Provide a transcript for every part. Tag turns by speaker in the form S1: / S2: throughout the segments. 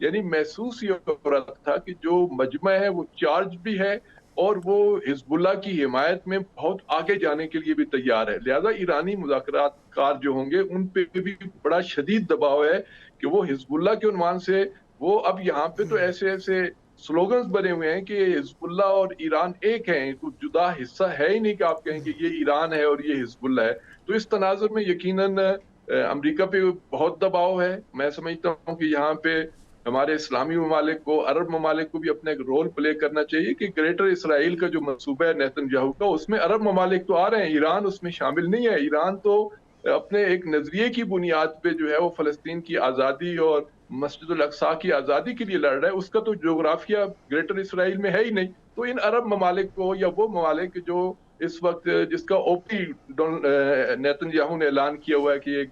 S1: یعنی محسوس یہ ہو رہا تھا کہ جو مجمع ہے وہ چارج بھی ہے اور وہ حزب اللہ کی حمایت میں بہت آگے جانے کے لیے بھی تیار ہے. لہذا ایرانی مذاکرات کار جو ہوں گے ان پہ بھی بڑا شدید دباؤ ہے کہ وہ حزب اللہ کے عنوان سے وہ اب یہاں پہ تو ایسے ایسے سلوگنز بنے ہوئے ہیں کہ حزب اللہ اور ایران ایک ہیں, کوئی جدا حصہ ہے ہی نہیں کہ آپ کہیں کہ یہ ایران ہے اور یہ حزب اللہ ہے. تو اس تناظر میں یقیناً امریکہ پہ بہت دباؤ ہے. میں سمجھتا ہوں کہ یہاں پہ ہمارے اسلامی ممالک کو, عرب ممالک کو بھی اپنا ایک رول پلے کرنا چاہیے کہ گریٹر اسرائیل کا جو منصوبہ ہے نیتن یاہو کا, اس میں عرب ممالک تو آ رہے ہیں, ایران اس میں شامل نہیں ہے. ایران تو اپنے ایک نظریے کی بنیاد پہ جو ہے وہ فلسطین کی آزادی اور مسجد الاقصی کی آزادی کے لیے لڑ رہا ہے. اس کا تو جغرافیہ گریٹر اسرائیل میں ہے ہی نہیں. تو ان عرب ممالک کو, یا وہ ممالک جو اس وقت جس کا اوپی نیتن یاہو نے اعلان کیا ہوا ہے کہ یہ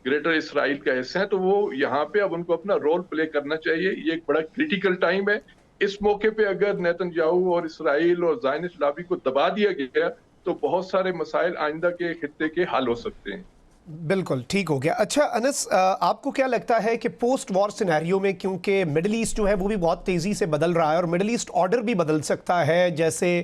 S1: گریٹر اسرائیل کا حصہ ہے, تو وہ یہاں پہ اب ان کو اپنا رول پلے کرنا چاہیے. یہ ایک بڑا کریٹیکل ٹائم ہے. اس موقع پہ اگر نیتن یاہو اور اسرائیل اور زائنسٹ لابی کو دبا دیا گیا تو بہت سارے مسائل آئندہ کے خطے کے حل ہو سکتے ہیں.
S2: بالکل ٹھیک ہو گیا. اچھا انس, آپ کو کیا لگتا ہے کہ پوسٹ وار سینیریو میں, کیونکہ مڈل ایسٹ جو ہے وہ بھی بہت تیزی سے بدل رہا ہے اور مڈل ایسٹ آرڈر بھی بدل سکتا ہے, جیسے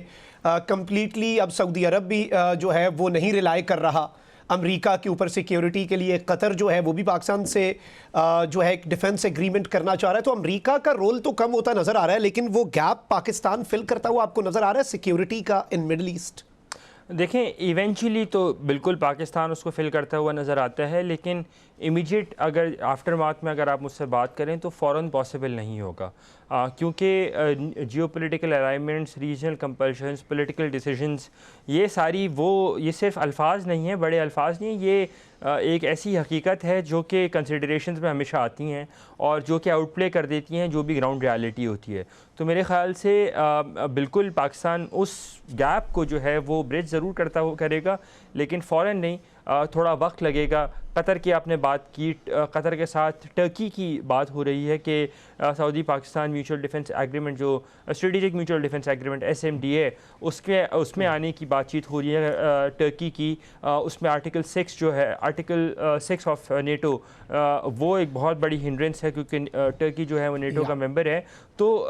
S2: کمپلیٹلی اب سعودی عرب بھی جو ہے وہ نہیں ریلائی کر رہا امریکہ کے اوپر سیکیورٹی کے لیے, قطر جو ہے وہ بھی پاکستان سے جو ہے ایک ڈیفنس ایگریمنٹ کرنا چاہ رہا ہے, تو امریکہ کا رول تو کم ہوتا نظر آ رہا ہے, لیکن وہ گیپ پاکستان فل کرتا ہوا آپ کو نظر آ رہا ہے سیکیورٹی کا ان مڈل ایسٹ؟
S3: دیکھیں ایونچولی تو بالکل پاکستان اس کو فل کرتا ہوا نظر آتا ہے, لیکن امیجیٹ اگر آفٹر مارتھ میں اگر آپ مجھ سے بات کریں تو فوراً پاسبل نہیں ہوگا, کیونکہ geopolitical alignments, regional compulsions, political decisions, یہ ساری یہ صرف الفاظ نہیں ہیں, بڑے الفاظ نہیں ہیں, یہ ایک ایسی حقیقت ہے جو کہ کنسیڈریشنز میں ہمیشہ آتی ہیں اور جو کہ آؤٹ پلے کر دیتی ہیں جو بھی گراؤنڈ ریالٹی ہوتی ہے. تو میرے خیال سے بالکل پاکستان اس گیپ کو جو ہے وہ برج ضرور کرے گا, لیکن فوراً نہیں, تھوڑا وقت لگے گا. قطر کی آپ نے بات کی, قطر کے ساتھ ٹرکی کی بات ہو رہی ہے کہ سعودی پاکستان میوچل ڈیفنس ایگریمنٹ, جو strategic mutual defence agreement SMDA, اس میں آنے کی بات چیت ہو رہی ہے ٹرکی کی. اس میں آرٹیکل 6 جو ہے, آرٹیکل 6 آف نیٹو, وہ ایک بہت بڑی ہنڈرنس ہے کیونکہ ٹرکی جو ہے وہ نیٹو کا ممبر ہے. تو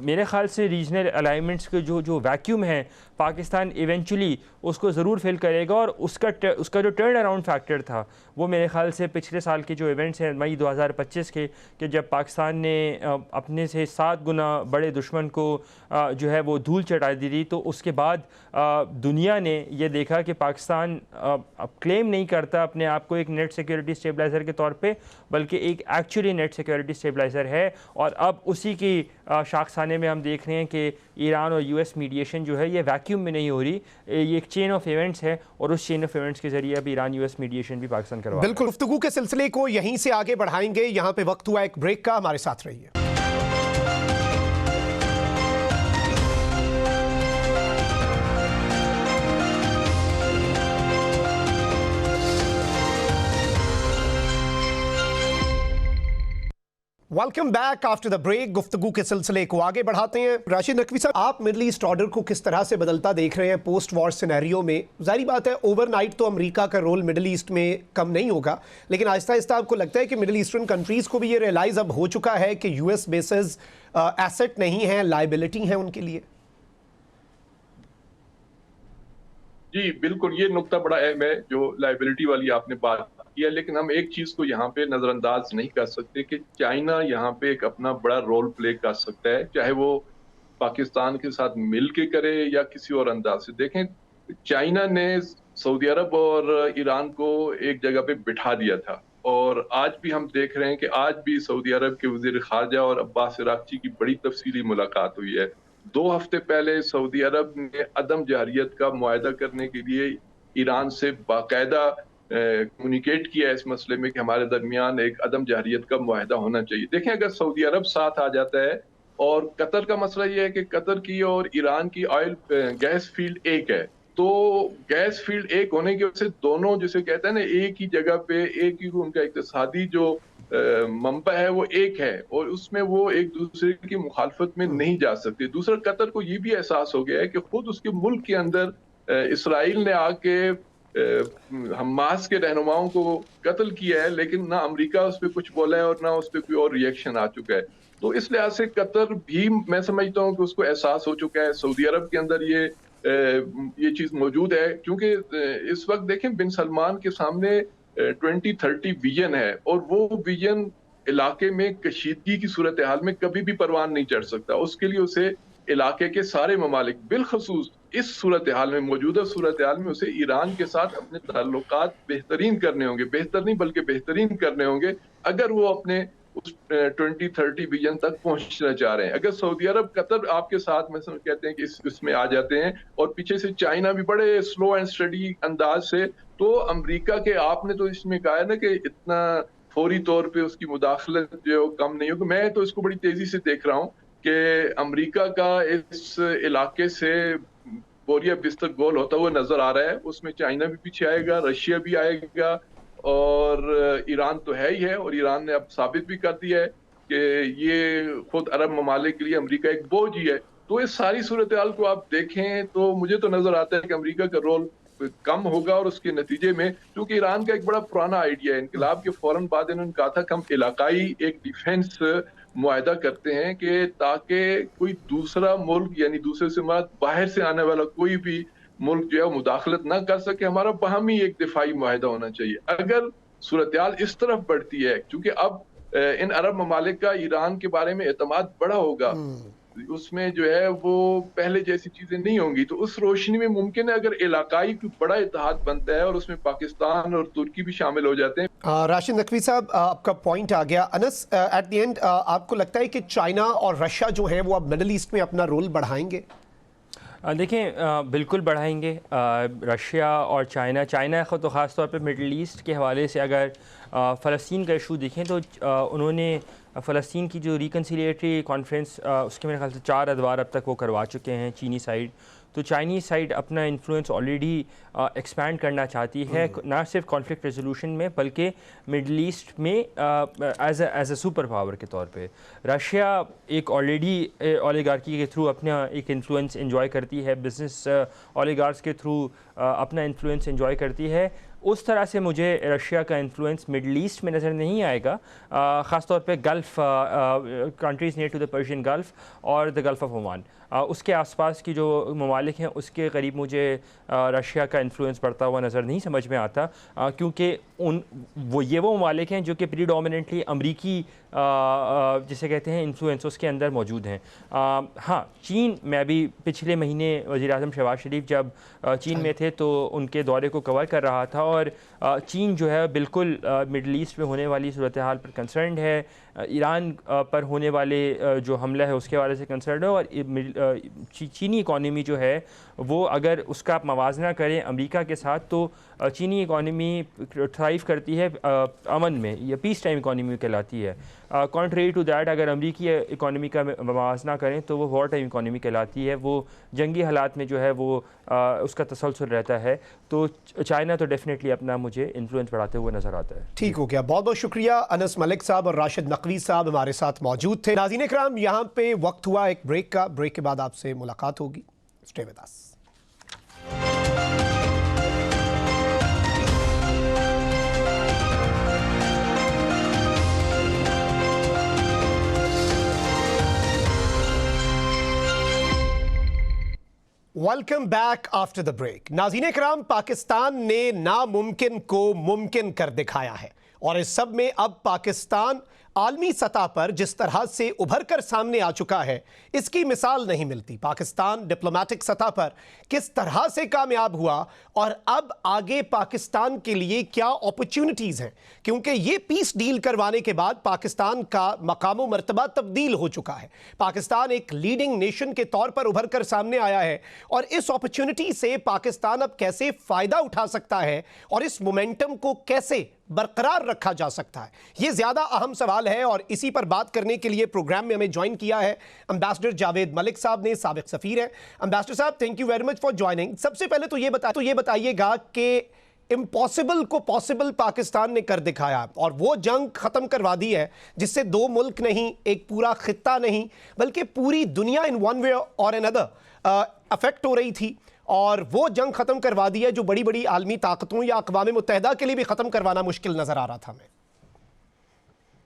S3: میرے خیال سے ریجنل الائنمنٹس کے جو ویکیوم ہے پاکستان ایونچولی اس کو ضرور فل کرے گا, اور اس کا جو ٹرن اراؤنڈ فیکٹر تھا وہ میرے خیال سے پچھلے سال کے جو ایونٹس ہیں مئی 2025 کے, کہ جب پاکستان نے اپنے سے 7 گنا بڑے دشمن کو جو ہے وہ دھول چٹا دی تھی, تو اس کے بعد دنیا نے یہ دیکھا کہ پاکستان اب کلیم نہیں کرتا اپنے آپ کو ایک نیٹ سیکیورٹی اسٹیبلائزر کے طور پہ, بلکہ ایک ایکچولی نیٹ سیکیورٹی اسٹیبلائزر ہے. اور اب اسی کی شاخسانے میں ہم دیکھ رہے ہیں کہ ایران اور US میڈیشن جو ہے یہ ویکیوم میں نہیں ہو رہی, یہ ایک چین آف ایونٹس ہے, اور اس چین آف ایونٹس کے ذریعے اب ایران US میڈیشن بھی پاکستان کروا رہا ہے.
S2: بالکل, گفتگو کے سلسلے کو یہیں سے آگے بڑھائیں گے. یہاں پہ وقت ہوا ایک بریک کا, ہمارے ساتھ رہیے. Welcome back after the break. گفتگو کے سلسلے کو آگے بڑھاتے ہیں. راشد نقوی صاحب, آپ مڈل ایسٹ آرڈر کو کس طرح سے بدلتا دیکھ رہے ہیں پوسٹ وار سینیریو میں؟ ظاہری بات ہے اوور نائٹ تو امریکہ کا رول مڈل ایسٹ میں کم نہیں ہوگا, لیکن آہستہ آہستہ آپ کو لگتا ہے کہ مڈل ایسٹرن کنٹریز کو بھی یہ ریئلائز اب ہو چکا ہے کہ US بیسز ایسٹ نہیں ہیں, لائبلٹی ہیں ان کے لیے؟
S1: جی بالکل, یہ نقطہ بڑا اہم ہے جو لائبلٹی والی آپ نے بات کیا, لیکن ہم ایک چیز کو یہاں پہ نظر انداز نہیں کر سکتے کہ چائنا یہاں پہ ایک اپنا بڑا رول پلے کر سکتا ہے, چاہے وہ پاکستان کے ساتھ مل کے کرے یا کسی اور انداز سے. دیکھیں چائنا نے سعودی عرب اور ایران کو ایک جگہ پہ بٹھا دیا تھا, اور آج بھی ہم دیکھ رہے ہیں کہ آج بھی سعودی عرب کے وزیر خارجہ اور عباس عراقچی کی بڑی تفصیلی ملاقات ہوئی ہے. 2 ہفتے پہلے سعودی عرب نے عدم جہریت کا معاہدہ کرنے کے لیے ایران سے باقاعدہ کمیونیکیٹ کیا اس مسئلے میں کہ ہمارے درمیان ایک عدم جہریت کا معاہدہ ہونا چاہیے. دیکھیں اگر سعودی عرب ساتھ آ جاتا ہے, اور قطر کا مسئلہ یہ ہے کہ قطر کی اور ایران کی آئل گیس فیلڈ ایک ہے, تو گیس فیلڈ ایک ہونے کی وجہ سے دونوں جسے کہتے ہیں نا ایک ہی جگہ پہ ایک ہی ان کا اقتصادی جو منبع ہے وہ ایک ہے, اور اس میں وہ ایک دوسرے کی مخالفت میں نہیں جا سکتے. دوسرا قطر کو یہ بھی احساس ہو گیا ہے کہ خود اس کے ملک کے اندر اسرائیل نے آ کے حماس کے رہنماؤں کو قتل کیا ہے، لیکن نہ امریکہ اس پہ کچھ بولا ہے اور نہ اس پہ کوئی اور ریئیکشن آ چکا ہے. تو اس لحاظ سے قطر بھی میں سمجھتا ہوں کہ اس کو احساس ہو چکا ہے. سعودی عرب کے اندر یہ چیز موجود ہے، کیونکہ اس وقت دیکھیں بن سلمان کے سامنے 2030 ویژن ہے، اور وہ ویژن علاقے میں کشیدگی کی صورتحال میں کبھی بھی پروان نہیں چڑھ سکتا. اس کے لیے اسے علاقے کے سارے ممالک، بالخصوص اس صورتحال میں، موجودہ صورتحال میں، اسے ایران کے ساتھ اپنے تعلقات بہترین کرنے ہوں گے. بہتر نہیں بلکہ بہترین کرنے ہوں گے اگر وہ اپنے اس 2030 ویژن تک پہنچنا چاہ رہے ہیں. اگر سعودی عرب قطر آپ کے ساتھ میں کہتے ہیں کہ اس میں آ جاتے ہیں، اور پیچھے سے چائنا بھی بڑے سلو اینڈ اسٹڈی انداز سے، تو امریکہ کے آپ نے تو اس میں کہا ہے نا کہ اتنا فوری طور پہ اس کی مداخلت جو کم نہیں ہوگی. میں تو اس کو بڑی تیزی سے دیکھ رہا ہوں کہ امریکہ کا اس علاقے سے بوریا بستر گول ہوتا ہوا نظر آ رہا ہے. اس میں چائنا بھی پیچھے آئے گا، رشیا بھی آئے گا، اور ایران تو ہے ہی ہے. اور ایران نے اب ثابت بھی کر دیا ہے کہ یہ خود عرب ممالک کے لیے امریکہ ایک بوجھ ہی ہے. تو اس ساری صورتحال کو آپ دیکھیں تو مجھے تو نظر آتا ہے کہ امریکہ کا رول کم ہوگا، اور اس کے نتیجے میں، کیونکہ ایران کا ایک بڑا پرانا آئیڈیا ہے، انقلاب کے فوراً بعد انہوں نے کہا تھا کہ ہم علاقائی ایک ڈیفنس معاہدہ کرتے ہیں، کہ تاکہ کوئی دوسرا ملک، یعنی دوسرے سے مراد باہر سے آنے والا کوئی بھی ملک جو ہے مداخلت نہ کر سکے. ہمارا باہمی ایک دفاعی معاہدہ ہونا چاہیے. اگر صورتحال اس طرف بڑھتی ہے، کیونکہ اب ان عرب ممالک کا ایران کے بارے میں اعتماد بڑا ہوگا، اس میں جو ہے وہ پہلے جیسی چیزیں نہیں ہوں گی، تو اس روشنی میں ممکن ہے اگر علاقائی کوئی بڑا اتحاد بنتا ہے اور اس میں پاکستان اور ترکی بھی شامل ہو جاتے ہیں.
S2: راشد نقوی صاحب، آپ کا پوائنٹ آ گیا. انس، ایٹ دی اینڈ آپ کو لگتا ہے کہ چائنا اور رشیا جو ہے وہ اب مڈل ایسٹ میں اپنا رول بڑھائیں گے؟
S3: دیکھیں بالکل بڑھائیں گے. رشیا اور چائنا کو تو خاص طور پہ مڈل ایسٹ کے حوالے سے اگر فلسطین کا ایشو دیکھیں تو انہوں نے فلسطین کی جو ریکنسیلیٹری کانفرنس، اس کے میرے خیال سے 4 ادوار اب تک وہ کروا چکے ہیں چینی سائیڈ. تو چائنیز سائیڈ اپنا انفلوئنس آلریڈی ایکسپینڈ کرنا چاہتی ہے، نہ صرف کانفلکٹ ریزولوشن میں بلکہ مڈل ایسٹ میں ایز اے سپر پاور کے طور پہ. رشیا ایک آلریڈی اولیگارکی کے تھرو اپنا ایک انفلوئنس انجوائے کرتی ہے، بزنس اولیگارس کے تھرو اپنا انفلوئنس انجوائے کرتی ہے. اس طرح سے مجھے رشیا کا انفلوئنس مڈل ایسٹ میں نظر نہیں آئے گا، خاص طور پہ Gulf countries near to the Persian Gulf اور دا گلف آف عمان، اس کے آس پاس کی جو ممالک ہیں اس کے قریب مجھے رشیا کا انفلوئنس بڑھتا ہوا نظر نہیں سمجھ میں آتا، کیونکہ وہ ممالک ہیں جو کہ پریڈومیننٹلی امریکی جسے کہتے ہیں انفلوئنس اس کے اندر موجود ہیں. ہاں، چین، میں بھی پچھلے مہینے وزیر اعظم شہباز شریف جب چین میں تھے تو ان کے دورے کو کور کر رہا تھا، اور چین جو ہے بالکل مڈل ایسٹ میں ہونے والی صورتحال پر کنسرنڈ ہے، ایران پر ہونے والے جو حملہ ہے اس کے حوالے سے کنسرنڈ ہے. اور چینی اکانومی جو ہے وہ اگر اس کا آپ موازنہ کریں امریکہ کے ساتھ تو چینی اکانومی تھرائیو کرتی ہے امن میں، یا پیس ٹائم اکانومی کہلاتی ہے. کنٹری ٹو دیٹ اگر امریکی اکانومی کا موازنہ کریں تو وہ وار ٹائم اکانومی کہلاتی ہے، وہ جنگی حالات میں جو ہے وہ اس کا تسلسل رہتا ہے. تو چائنا تو ڈیفینیٹلی اپنا مجھے انفلوئنس بڑھاتے ہوئے نظر آتا ہے.
S2: ٹھیک ہو گیا، بہت بہت شکریہ. انس ملک صاحب اور راشد نقوی صاحب ہمارے ساتھ موجود تھے. ناظرین اکرام، یہاں پہ وقت ہوا ایک بریک کا. بریک کے بعد آپ سے ملاقات ہوگی. Stay with us. Welcome back after the break. ناظرین اکرام، پاکستان نے ناممکن کو ممکن کر دکھایا ہے، اور اس سب میں اب پاکستان عالمی سطح پر جس طرح سے ابھر کر سامنے آ چکا ہے اس کی مثال نہیں ملتی. پاکستان ڈپلومیٹک سطح پر کس طرح سے کامیاب ہوا، اور اب آگے پاکستان کے لیے کیا اپرچونٹیز ہیں، کیونکہ یہ پیس ڈیل کروانے کے بعد پاکستان کا مقام و مرتبہ تبدیل ہو چکا ہے. پاکستان ایک لیڈنگ نیشن کے طور پر ابھر کر سامنے آیا ہے، اور اس اپرچونٹی سے پاکستان اب کیسے فائدہ اٹھا سکتا ہے اور اس مومنٹم کو کیسے برقرار رکھا جا سکتا ہے، یہ زیادہ اہم سوال ہے. اور اسی پر بات کرنے کے لیے پروگرام میں ہمیں جوائن کیا ہے امبیسڈر جاوید ملک صاحب نے، سابق سفیر ہیں. امبیسڈر صاحب، thank you very much for joining. سب سے پہلے تو یہ بتائیے گا کہ امپاسبل کو پاسبل پاکستان نے کر دکھایا، اور وہ جنگ ختم کروا دی ہے جس سے 2 ملک نہیں، ایک پورا خطہ نہیں، بلکہ پوری دنیا ان ون وے اور ان ادر افیکٹ ہو رہی تھی. اور وہ جنگ ختم کروا دی ہے جو بڑی بڑی عالمی طاقتوں یا اقوام متحدہ کے لیے بھی ختم کروانا مشکل نظر آ رہا تھا ہمیں.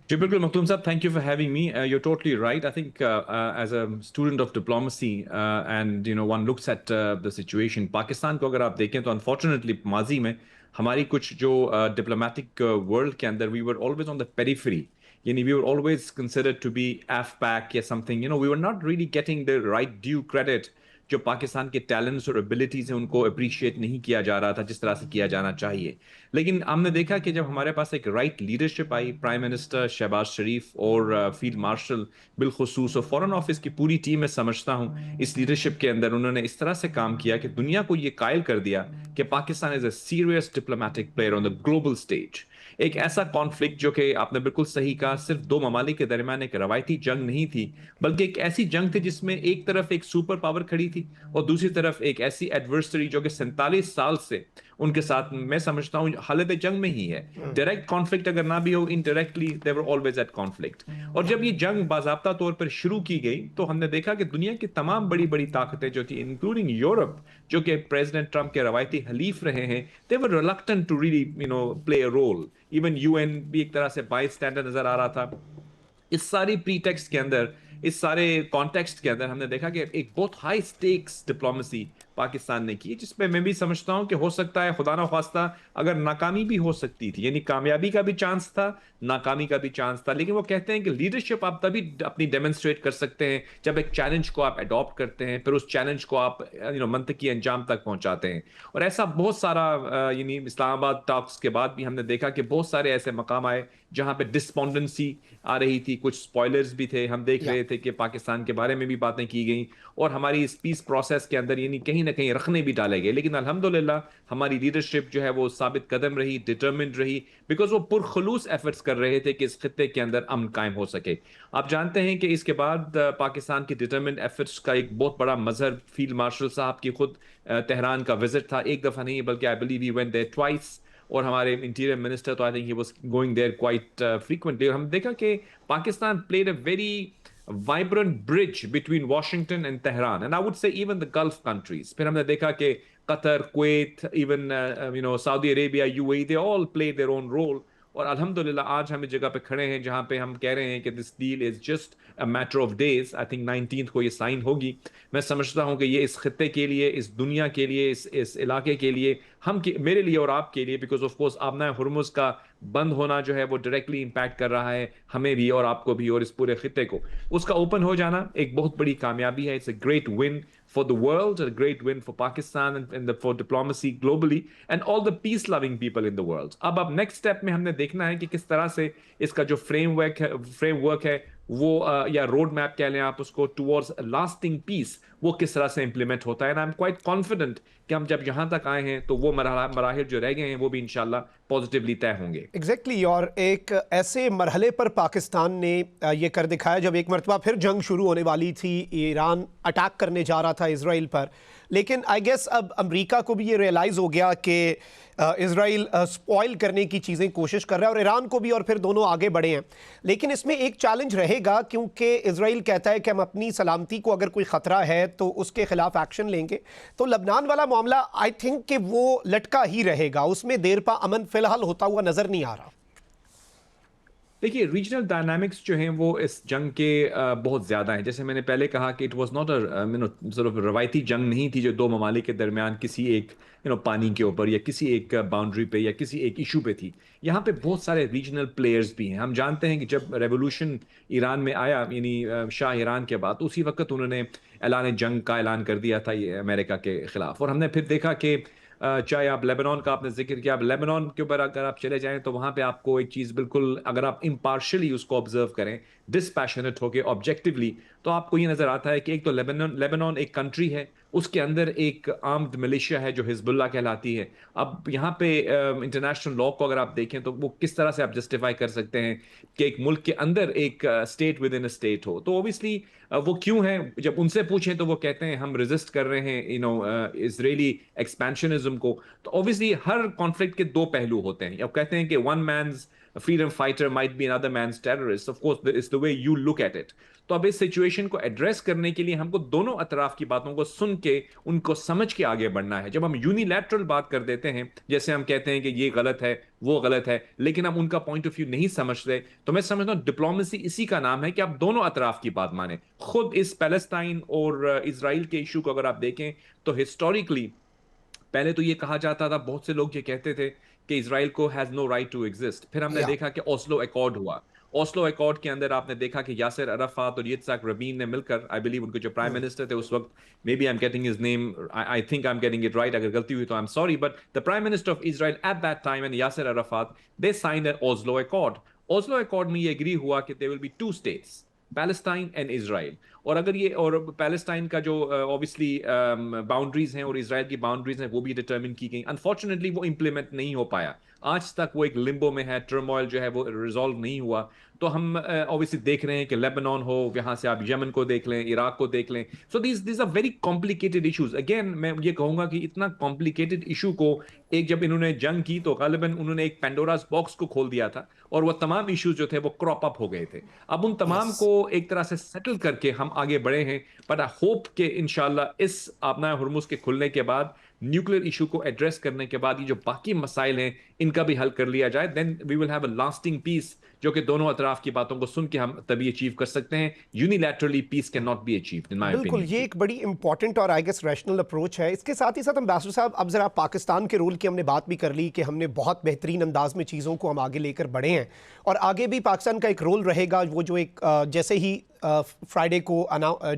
S4: جی بالکل مختوم صاحب, thank you for having me. You're totally right. I think as a student of diplomacy and one looks at the situation, Pakistan کو اگر آپ دیکھیں تو unfortunately ماضی میں ہماری کچھ جو ڈپلومیٹک ورلڈ کے اندر we were always on the periphery. یعنی we were always considered to be AFPAC یا something. We were not really getting the right due credit. جو پاکستان کے ٹیلنٹس اور ابیلٹیز ہیں ان کو اپریشیٹ نہیں کیا جا رہا تھا جس طرح سے کیا جانا چاہیے. لیکن ہم نے دیکھا کہ جب ہمارے پاس ایک رائٹ لیڈرشپ آئی, پرائم منسٹر شہباز شریف اور فیلڈ مارشل بالخصوص اور فورن آفس کی پوری ٹیم میں سمجھتا ہوں اس لیڈرشپ کے اندر انہوں نے اس طرح سے کام کیا کہ دنیا کو یہ قائل کر دیا کہ Pakistan is a serious diplomatic player on the global stage. ایک ایسا کانفلکٹ جو کہ آپ نے بالکل صحیح کہا, صرف دو ممالک کے درمیان ایک روایتی جنگ نہیں تھی بلکہ ایک ایسی جنگ تھی جس میں ایک طرف ایک سپر پاور کھڑی تھی اور دوسری طرف ایک ایسی ایڈورسری جو کہ 47 سال سے ان کے ساتھ میں سمجھتا ہوں حالت جنگ میں ہی ہے. ڈائریکٹ کانفلکٹ اگر نہ بھی ہو, indirectly they were always at conflict. اور جب یہ جنگ باضابطہ طور پر شروع کی گئی تو ہم نے دیکھا کہ دنیا کی تمام بڑی بڑی طاقتیں جو تھی انکلوڈنگ یورپ جو کہ پریزیڈنٹ ٹرمپ کے روایتی حلیف رہے ہیں, they were reluctant to really play a role. Even UN بھی ایک طرح سے بائی اسٹینڈرڈ نظر آ رہا تھا. اس ساری پری ٹیکسٹ کے اندر, اس سارے کانٹیکسٹ کے اندر ہم نے دیکھا کہ ایک بہت ہائی سٹیکس ڈپلومیسی پاکستان نے کی, جس پہ میں بھی سمجھتا ہوں کہ ہو سکتا ہے خدا نہ خواستہ اگر ناکامی بھی ہو سکتی تھی, یعنی کامیابی کا بھی چانس تھا, ناکامی کا بھی چانس تھا. لیکن وہ کہتے ہیں کہ لیڈرشپ آپ تبھی اپنی ڈیمونسٹریٹ کر سکتے ہیں جب ایک چیلنج کو آپ اڈاپٹ کرتے ہیں, پھر اس چیلنج کو آپ منطقی انجام تک پہنچاتے ہیں. اور ایسا بہت سارا یعنی اسلام آباد ٹاکس کے بعد بھی ہم نے دیکھا کہ بہت سارے ایسے مقام آئے جہاں پہ ڈسپونڈنسی آ رہی تھی, کچھ سپوائلرز بھی تھے. ہم دیکھ رہے تھے کہ پاکستان کے بارے میں بھی باتیں کی گئیں اور ہماری اس پیس پروسیس کے اندر یعنی کہیں نہ کہیں رکھنے بھی ڈالے گئے. لیکن الحمدللہ ہماری لیڈرشپ جو ہے وہ ثابت قدم رہی, ڈٹرمنڈ رہی, بیکاز وہ پرخلوص ایفرٹس کر رہے تھے کہ اس خطے کے اندر امن قائم ہو سکے. آپ جانتے ہیں کہ اس کے بعد پاکستان کی ڈٹرمنڈ ایفرٹس کا ایک بہت بڑا مظہر فیلڈ مارشل صاحب کی خود تہران کا وزٹ تھا. ایک دفعہ نہیں بلکہ I believe he went there twice, اور ہمارے انٹیریئر منسٹر تو I think he was going there quite frequently. اور ہم دیکھا کہ Pakistan played a very vibrant bridge between Washington and Tehran, and I would say even the Gulf countries. پھر ہم نے دیکھا کہ قطر, Kuwait, even Saudi Arabia, UAE, they all played their own role. اور الحمدللہ آج ہم اس جگہ پہ کھڑے ہیں جہاں پہ ہم کہہ رہے ہیں کہ this deal is just a matter of days. I think 19th کو یہ سائن ہوگی. میں سمجھتا ہوں کہ یہ اس خطے کے لیے, اس دنیا کے لیے, اس علاقے کے لیے, میرے لیے اور آپ کے لیے, بیکاز آف کورس آبنہ ہرمز کا بند ہونا جو ہے وہ ڈائریکٹلی امپیکٹ کر رہا ہے ہمیں بھی اور آپ کو بھی اور اس پورے خطے کو. اس کا اوپن ہو جانا ایک بہت بڑی کامیابی ہے. It's a great one for the world, a great win for Pakistan and for diplomacy globally and all the peace loving people in the world. اب next step میں ہم نے دیکھنا ہے کہ کس طرح سے اس کا جو فریم ورک ہے وہ یا روڈ میپ کہہ لیں آپ اس کو towards a lasting peace, وہ کس طرح سے امپلیمنٹ ہوتا ہے. and I'm quite confident کہ ہم جب یہاں تک آئے ہیں تو وہ مراحل جو رہ گئے ہیں وہ بھی انشاءاللہ پازیٹیولی طے ہوں گے.
S2: ایگزیکٹلی. اور ایک ایسے مرحلے پر پاکستان نے یہ کر دکھایا جب ایک مرتبہ پھر جنگ شروع ہونے والی تھی, ایران اٹیک کرنے جا رہا تھا اسرائیل پر, لیکن آئی گیس اب امریکہ کو بھی یہ ریئلائز ہو گیا کہ اسرائیل سپوائل کرنے کی چیزیں کوشش کر رہا ہے, اور ایران کو بھی, اور پھر دونوں آگے بڑھے ہیں. لیکن اس میں ایک چیلنج رہے گا کیونکہ اسرائیل کہتا ہے کہ ہم اپنی سلامتی کو اگر کوئی خطرہ ہے تو اس کے خلاف ایکشن لیں گے. تو لبنان والا معاملہ آئی تھنک کہ وہ لٹکا ہی رہے گا, اس میں دیر پا امن فی الحال ہوتا ہوا نظر نہیں آ رہا.
S4: دیکھیے ریجنل ڈائنامکس جو ہیں وہ اس جنگ کے بہت زیادہ ہیں. جیسے میں نے پہلے کہا کہ اٹ واز ناٹ صرف روایتی جنگ نہیں تھی جو دو ممالک کے درمیان کسی ایک پانی کے اوپر یا کسی ایک باؤنڈری پہ یا کسی ایک ایشو پہ تھی. یہاں پہ بہت سارے ریجنل پلیئرز بھی ہیں. ہم جانتے ہیں کہ جب ریولوشن ایران میں آیا, یعنی شاہ ایران کے بعد, اسی وقت انہوں نے اعلان جنگ کا اعلان کر دیا تھا یہ امریکہ کے خلاف. اور ہم نے پھر دیکھا کہ چاہے آپ لیبنان کا آپ نے ذکر کیا, اب لیبنان کے اوپر اگر آپ چلے جائیں تو وہاں پہ آپ کو ایک چیز بالکل, اگر آپ امپارشلی اس کو آبزرو کریں, ڈسپیشنیٹ ہو کے آبجیکٹیولی, تو آپ کو یہ نظر آتا ہے کہ ایک تو لیبنان ایک کنٹری ہے, اس کے اندر ایک آرمڈ ملیشیا ہے جو حزب اللہ کہلاتی ہے. اب یہاں پہ انٹرنیشنل لا کو اگر آپ دیکھیں تو وہ کس طرح سے آپ جسٹیفائی کر سکتے ہیں کہ ایک ملک کے اندر ایک اسٹیٹ ود ان اسٹیٹ ہو. تو اوبیسلی وہ کیوں ہے, جب ان سے پوچھیں تو وہ کہتے ہیں ہم ریزسٹ کر رہے ہیں اسرائیلی ایکسپینشنزم کو. تو اوبیسلی ہر کانفلکٹ کے دو پہلو ہوتے ہیں. اب کہتے ہیں کہ one man's freedom fighter might be another man's terrorist. Of course, it's the way you look at it. تو اب اس سچویشن کو ایڈریس کرنے کے لیے ہم کو دونوں اطراف کی باتوں کو سن کے ان کو سمجھ کے آگے بڑھنا ہے. جب ہم یونیلیٹرل بات کر دیتے ہیں, جیسے ہم کہتے ہیں کہ یہ غلط ہے وہ غلط ہے, لیکن ہم ان کا پوائنٹ آف ویو نہیں سمجھتے, تو میں سمجھتا ہوں ڈپلومیسی اسی کا نام ہے کہ آپ دونوں اطراف کی بات مانیں. خود اس پیلسٹائن اور اسرائیل کے ایشو کو اگر آپ دیکھیں تو ہسٹوریکلی پہلے تو یہ کہا جاتا تھا, بہت سے لوگ یہ کہتے تھے کہ اسرائیل کو has no right to exist. پھر ہم نے دیکھا کہ اوسلو ایکارڈ ہوا. اوسلو ایکارڈ کے اندر آپ نے دیکھا کہ یاسر عرفات اور یtzhak ربین نے مل کر, آئی بلیو ان کے جو پرائم منسٹر تھے اس وقت, maybe I am getting his name, I think I am getting it right, اگر غلطی ہوئی تو I am sorry, but the prime minister of Israel at that time and Yasser Arafat, they signed an Oslo Accord. Oslo Accord میں یہ agri ہوا کہ there will be two states, Palestine and Israel. اور اگر یہ, اور Palestine کا جو اوبیسلی باؤنڈریز ہیں اور اسرائیل کی باؤنڈریز ہیں وہ بھی ڈٹرمن کی گئیں. انفارچونیٹلی وہ امپلیمنٹ نہیں ہو پایا, آج تک وہ ایک لمبو میں ہے, ٹرموائل جو ہے وہ ریزالو نہیں ہوا. تو ہم اوبیسلی دیکھ رہے ہیں کہ لیبنان ہو, یہاں سے آپ یمن کو دیکھ لیں, عراق کو دیکھ لیں. So these are very complicated issues. Again میں یہ کہوں گا کہ اتنا کمپلیکیٹڈ ایشو کو ایک جب انہوں نے جنگ کی تو غالباً انہوں نے ایک پینڈوراز باکس کو کھول دیا تھا, اور وہ تمام ایشوز جو تھے وہ کراپ اپ ہو گئے تھے. اب ان تمام کو ایک طرح سے سیٹل کر کے ہم آگے بڑھے ہیں, بٹ آئی ہوپ کہ انشاءاللہ اس آبنائے ہرمز کے کھلنے کے بعد, نیوکلیر ایشو کو ایڈریس کرنے کے بعد, یہ جو باقی مسائل ہیں ان کا بھی حل کر لیا جائے, دین وی ول ہیو اے لاسٹنگ پیس, جو کہ دونوں اطراف کی باتوں کو سن کے ہم تبھی اچیو کر سکتے ہیں. Unilaterally peace can not be achieved in my opinion.
S2: بالکل, یہ ایک بڑی امپورٹنٹ اور آئی گیس ریشنل اپروچ ہے. اس کے ساتھ ہی ساتھ امبیسڈر صاحب, اب ذرا پاکستان کے رول کی ہم نے بات بھی کر لی کہ ہم نے بہت بہترین انداز میں چیزوں کو ہم آگے لے کر بڑھے ہیں, اور آگے بھی پاکستان کا ایک رول رہے گا. وہ جو ایک جیسے ہی فرائیڈے کو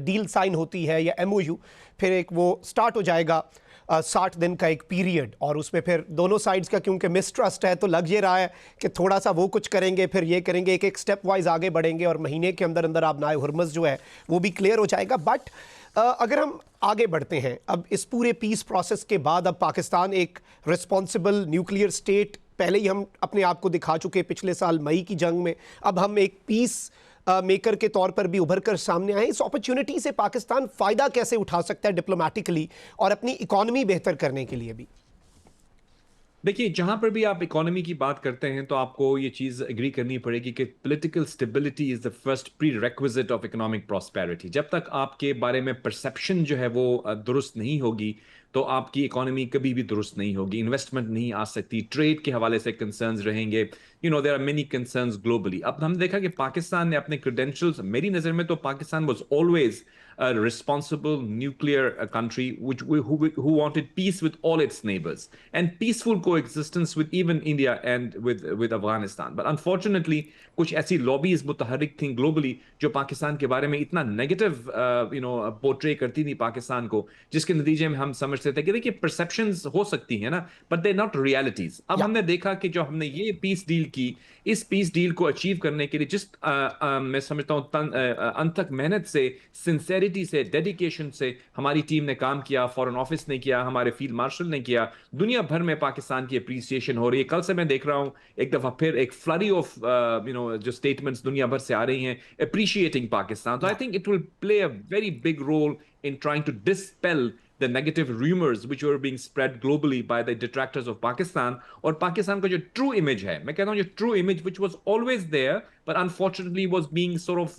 S2: ڈیل سائن ہوتی ہے یا ایم او یو, پھر ایک وہ سٹارٹ ہو جائے گا 60 دن کا ایک پیریڈ, اور اس میں پھر دونوں سائڈز کا کیونکہ مسٹرسٹ ہے تو لگ یہ رہا ہے کہ تھوڑا سا وہ کچھ کریں گے, پھر یہ کریں گے, ایک ایک سٹیپ وائز آگے بڑھیں گے, اور مہینے کے اندر اندر آبنائے ہرمز جو ہے وہ بھی کلیئر ہو جائے گا. بٹ اگر ہم آگے بڑھتے ہیں اب اس پورے پیس پروسیس کے بعد, اب پاکستان ایک رسپانسبل نیوکلیئر اسٹیٹ, پہلے ہی ہم اپنے آپ کو دکھا چکے پچھلے سال مئی کی جنگ میں, اب ہم ایک پیس میکر کے طور پر بھی ابھر کر سامنے آئے. اس اپرچونٹی سے پاکستان فائدہ کیسے اٹھا سکتا ہے ڈپلومیٹکلی اور اپنی اکانومی بہتر کرنے کے لیے بھی؟
S4: دیکھیے, جہاں پر بھی آپ اکانومی کی بات کرتے ہیں تو آپ کو یہ چیز اگری کرنی پڑے گی کہ political stability is the first prerequisite of economic prosperity. جب تک آپ کے بارے میں پرسیپشن جو ہے وہ درست نہیں ہوگی تو آپ کی اکانومی کبھی بھی درست نہیں ہوگی, انویسٹمنٹ نہیں آ سکتی, ٹریڈ کے حوالے سے کنسرنز رہیں گے, there are many concerns globally. اب ہم دیکھا کہ پاکستان نے اپنے کریڈینشلز, میری نظر میں تو Pakistan was always a responsible nuclear country who wanted peace with all its neighbors and peaceful coexistence with even India and with Afghanistan. But unfortunately کچھ ایسی lobbies متحرک تھیں globally جو پاکستان کے بارے میں اتنا نیگیٹو پورٹرے کرتی تھی پاکستان کو, جس کے نتیجے میں ہم سمجھتے تھے کہ دیکھیے perceptions ہو سکتی ہیں نا, but they're not realities. اب ہم نے دیکھا کہ جو ہم نے یہ پیس ڈیل کی, اس پیس ڈیل کو اچیو کرنے کے لیے جس میں سمجھتا ہوں انتھک محنت سے, سنسیریٹی سے, ڈیڈیکیشن سے ہماری ٹیم نے کام کیا, فورن آفس نے کیا, ہمارے فیلڈ مارشل نے کیا, دنیا بھر میں پاکستان کی اپریسیشن ہو رہی ہے. کل سے میں دیکھ رہا ہوں ایک دفعہ پھر ایک فلری آف جو اسٹیٹمنٹس دنیا بھر سے آ رہی ہیں اپریشیٹنگ پاکستان. تو I think it will play a very big role in trying to dispel the negative rumors which were being spread globally by the detractors of Pakistan. اور پاکستان کا جو true image ہے, میں کہتا ہوں جو true image which was always there but unfortunately was being sort of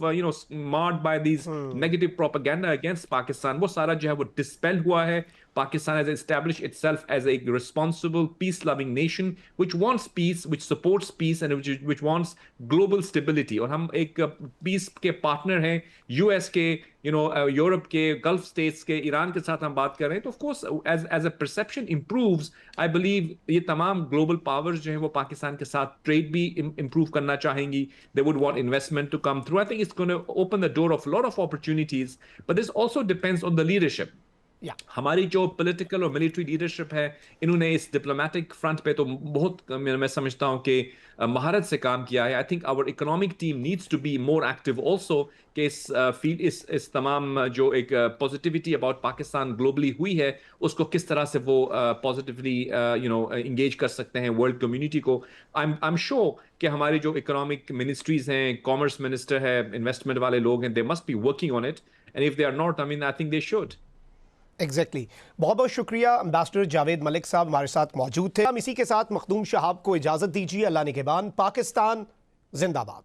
S4: marred by these negative propaganda against Pakistan, وہ سارا جو ہے وہ dispelled ہوا ہے. Pakistan has established itself as a responsible, peace-loving nation which wants peace, which supports peace and which wants global stability. اور ہم ایک peace کے partner ہیں, US کے, یورپ کے, گلف اسٹیٹس کے, ایران کے ساتھ ہم بات کر رہے ہیں. تو of course as a perception improves, I believe یہ تمام global powers جو ہیں وہ پاکستان کے ساتھ trade بھی improve کرنا چاہیں گی. They would want investment to come through. I think it's going to open the door of a lot of opportunities, but this also depends on the leadership. ہماری جو پولیٹیکل اور ملٹری لیڈرشپ ہے, انہوں نے اس diplomatic front پہ تو بہت میں سمجھتا ہوں کہ مہارت سے کام کیا ہے. I think our economic team needs to be more active also, کہ اس فیلڈ اس تمام جو ایک پازیٹیوٹی اباؤٹ پاکستان گلوبلی ہوئی ہے اس کو کس طرح سے وہ پازیٹیولی انگیج کر سکتے ہیں ورلڈ کمیونٹی کو. آئی ایم شیور کہ ہماری جو اکنامک منسٹریز ہیں, کامرس منسٹر ہے, انویسٹمنٹ والے لوگ ہیں, they must be working on it, and if they are not, I think they should.
S2: Exactly. بہت بہت شکریہ امبیسڈر جاوید ملک صاحب ہمارے ساتھ موجود تھے. ہم اسی کے ساتھ مخدوم شہاب کو اجازت دیجیے. اللہ نگہبان. پاکستان زندہ باد.